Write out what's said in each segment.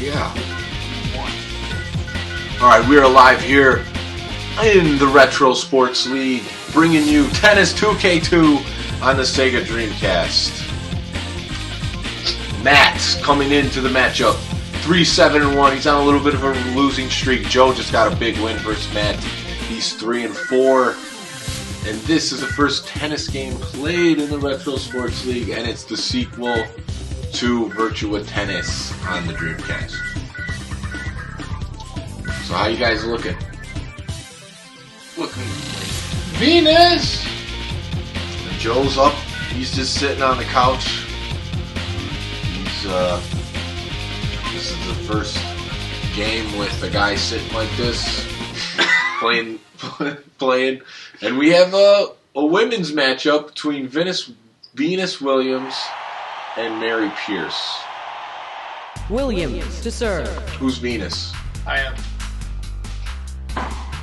Yeah. Alright, we are live here in the Retro Sports League, bringing you Tennis 2K2 on the Sega Dreamcast. Matt's coming into the matchup 3-7-1. He's on a little bit of a losing streak. Joe just got a big win versus Matt. He's 3-4. And this is the first tennis game played in the Retro Sports League, and it's the sequel to Virtua Tennis on the Dreamcast. So how you guys looking? Looking Venus! And Joe's up. He's just sitting on the couch. He's this is the first game with a guy sitting like this, playing. And we have a women's matchup between Venus Williams and Mary Pierce. Williams to serve. Who's Venus? I am.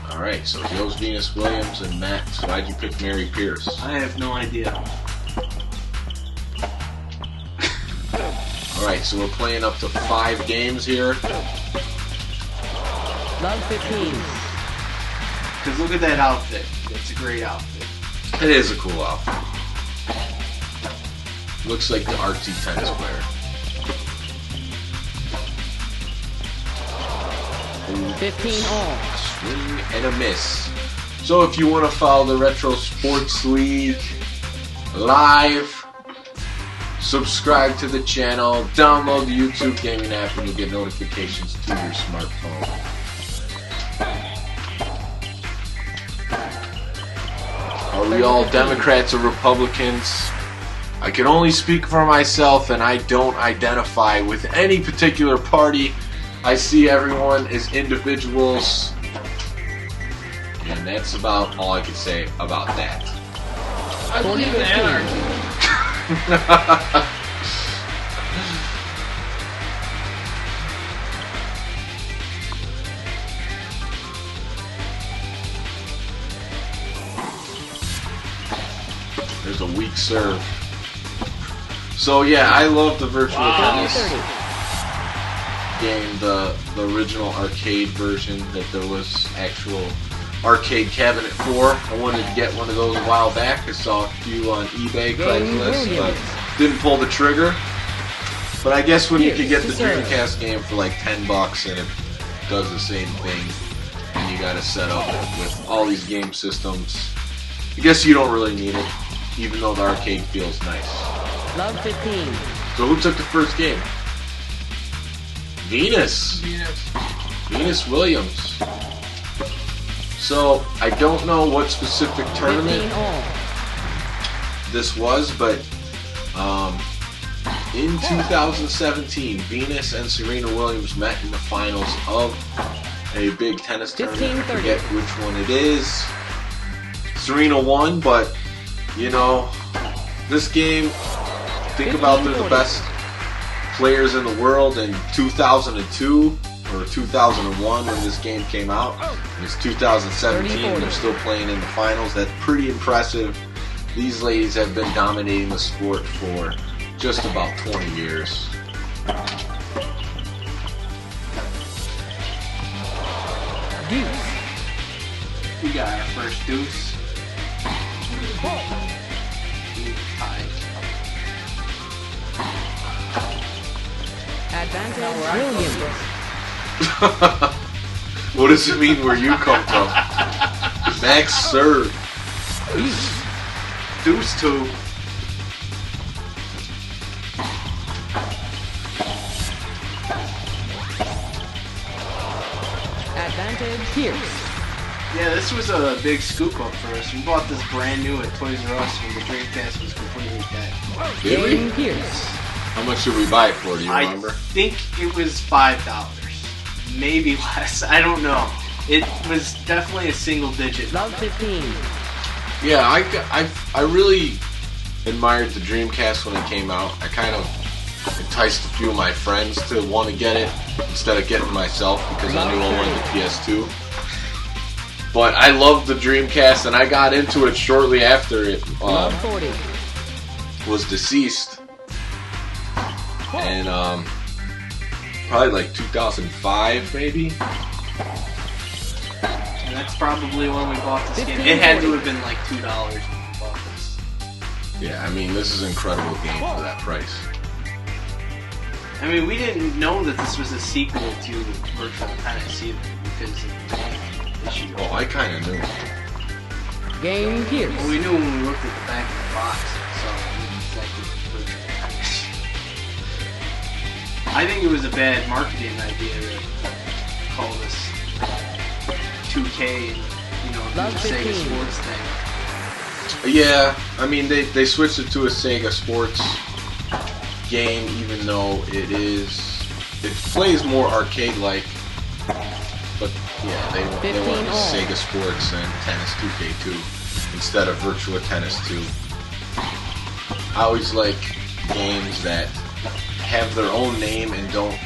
Alright, so Joe's Venus Williams and Matt. So why'd you pick Mary Pierce? I have no idea. Alright, so we're playing up to 5 games here. Love 15. Because look at that outfit. It's a great outfit. It is a cool outfit. Looks like the artsy tennis player. 15 all. Swing and a miss. So if you want to follow the Retro Sports League live, subscribe to the channel, download the YouTube gaming app, and you'll get notifications to your smartphone. Are we all Democrats or Republicans? I can only speak for myself, and I don't identify with any particular party. I see everyone as individuals, and that's about all I can say about that. I believe in anarchy. There's a weak serve. So yeah, I love the Virtua Tennis game, the original arcade version that there was actual arcade cabinet for. I wanted to get one of those a while back. I saw a few on eBay, Craigslist, but didn't pull the trigger. But I guess when you could get the Dreamcast game for like $10 and it does the same thing, and you gotta set up with all these game systems, I guess you don't really need it, even though the arcade feels nice. Love 15. So who took the first game? Venus Williams. So I don't know what specific tournament this was, but in 2017, Venus and Serena Williams met in the finals of a big tennis tournament. I forget which one it is. Serena won, but you know, this game, think about they're the best players in the world in 2002 or 2001 when this game came out. It's 2017, they're still playing in the finals. That's pretty impressive. These ladies have been dominating the sport for just about 20 years. Deuce. We got our first deuce. Advantage Williams. What does it mean where you come from? Max serve. Deuce 2. Advantage Pierce. Yeah, this was a big scoop up for us. We bought this brand new at Toys R Us when the Dreamcast was completely dead. Game Pierce. How much did we buy it for? Do you remember? I think it was $5. Maybe less. I don't know. It was definitely a single digit. Love 15. Yeah, I really admired the Dreamcast when it came out. I kind of enticed a few of my friends to want to get it instead of getting it myself because I knew I wanted the PS2. But I loved the Dreamcast, and I got into it shortly after it was deceased. And probably like 2005, maybe. And that's probably when we bought this game. It had to have been like $2 when we bought this. Yeah, I mean, this is an incredible game for that price. I mean, we didn't know that this was a sequel to Virtual Tennis either, because of the issue. Oh, I kind of knew. Game Pierce. Well, we knew when we looked at the back of the box, so we knew exactly Virtual Tennis. I think it was a bad marketing idea to call this 2K and, you know, do the Sega Sports thing. Yeah, I mean, they switched it to a Sega Sports game, even though it plays more arcade-like. But yeah, they went with Sega Sports and Tennis 2K2 instead of Virtua Tennis 2. I always like games that have their own name and don't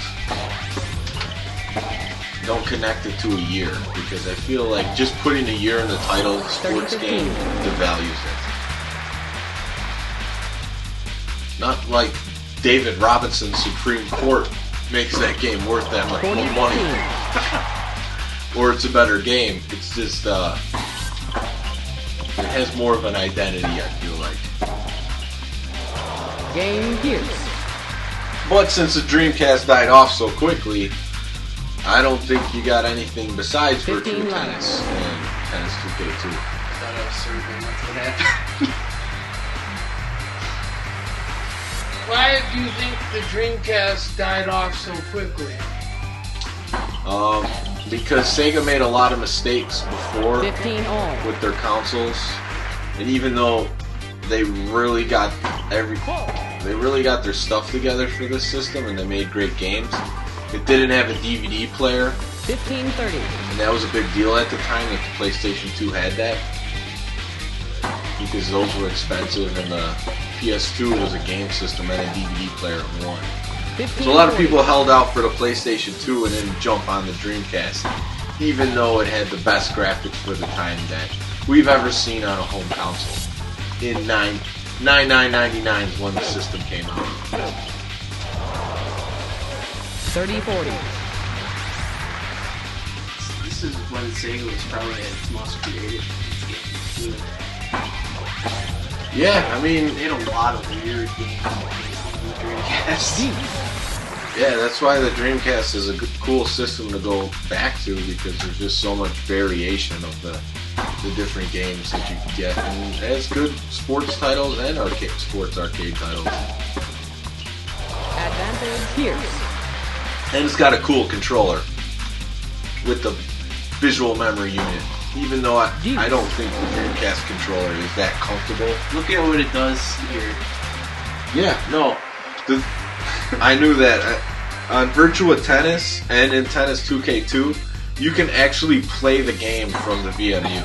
connect it to a year, because I feel like just putting a year in the title of the sports game devalues it. Not like David Robinson's Supreme Court makes that game worth that much more money. Or it's a better game. It's just, it has more of an identity, I feel like. Game Pierce. But since the Dreamcast died off so quickly, I don't think you got anything besides Virtua Tennis and Tennis 2K2. I thought I was serving, that's what happened. Why do you think the Dreamcast died off so quickly? Because Sega made a lot of mistakes before 15 all. with their consoles, and even though they really got their stuff together for this system and they made great games, it didn't have a DVD player, 15-30. and that was a big deal at the time that the PlayStation 2 had that, because those were expensive, and the PS2 was a game system and a DVD player in one. So a lot of people held out for the PlayStation 2 and didn't jump on the Dreamcast, even though it had the best graphics for the time that we've ever seen on a home console. In $99.99 is when the system came out. 30-40. This is when Sega was probably at its most creative in its games. Yeah, I mean, They had a lot of weird games on the Dreamcast. yeah, that's why the Dreamcast is a good, cool system to go back to, because there's just so much variation of the different games that you can get, and it has good sports titles and sports arcade titles. Advantage Pierce. And it's got a cool controller with the visual memory unit. Even though I don't think the Dreamcast controller is that comfortable. Look at what it does here. Yeah, no. I knew that. On Virtua Tennis and in Tennis 2K2, you can actually play the game from the VMU.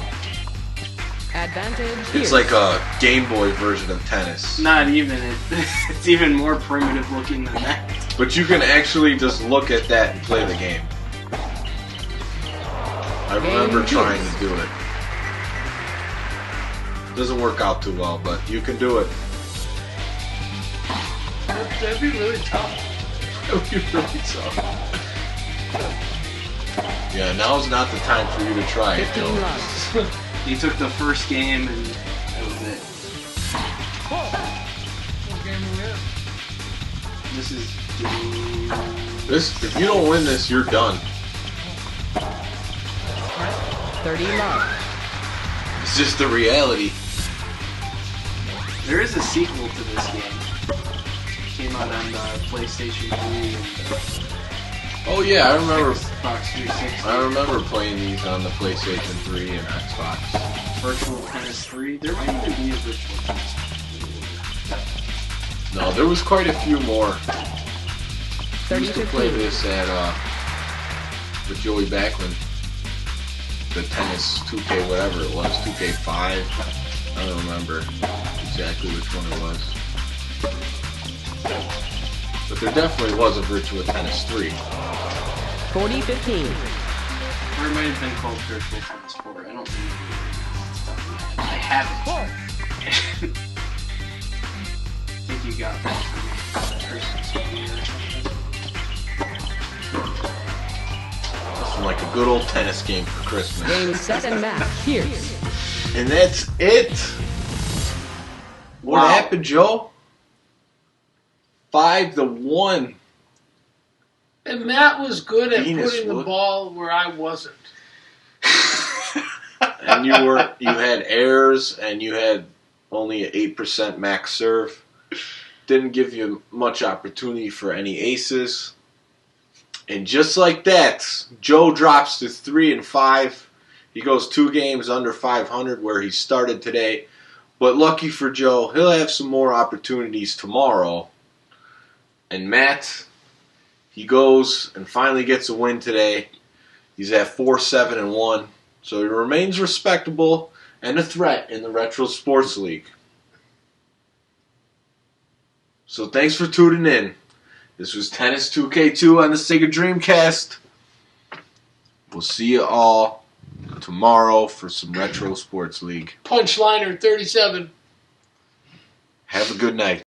Advantage Pierce. It's like a Game Boy version of tennis. Not even. It's even more primitive looking than that. But you can actually just look at that and play the game. I remember trying to do it. Doesn't work out too well, but you can do it. That'd be really tough. That would be really tough. Yeah, now's not the time for you to try it. 15 left. He took the first game and that was it. What game are we in? This is. If you don't win this, you're done. 30 left. It's just the reality. There is a sequel to this game. It came out on PlayStation 3 and Oh yeah, I remember. Xbox 360. I remember playing these on the PlayStation 3 and Xbox. Virtual Tennis 3. There might even be a Virtual Tennis 3. No, there was quite a few more. I used to play 30-15. this at with Joey Backlund. The Tennis 2K, whatever it was, 2K5. I don't remember exactly which one it was. But there definitely was a Virtua Tennis 3. 40-15. Or it might have been called Virtual Tennis 4. I don't remember. I have it. I think you got that from Christmas movie or something. good old tennis game for Christmas. Game, set, and match. Here's. And that's it. What Wow. happened, Joe? 5-1. And Matt was good at Venus putting the would. ball where I wasn't. And you had errors, and you had only an 8% max serve. Didn't give you much opportunity for any aces. And just like that, Joe drops to 3-5. He goes 2 games under 500 where he started today. But lucky for Joe, he'll have some more opportunities tomorrow. And Matt, he goes and finally gets a win today. He's at 4-7-1. So he remains respectable and a threat in the Retro Sports League. So thanks for tuning in. This was Tennis 2K2 on the Sega Dreamcast. We'll see you all tomorrow for some Retro Sports League. Punchliner 37. Have a good night.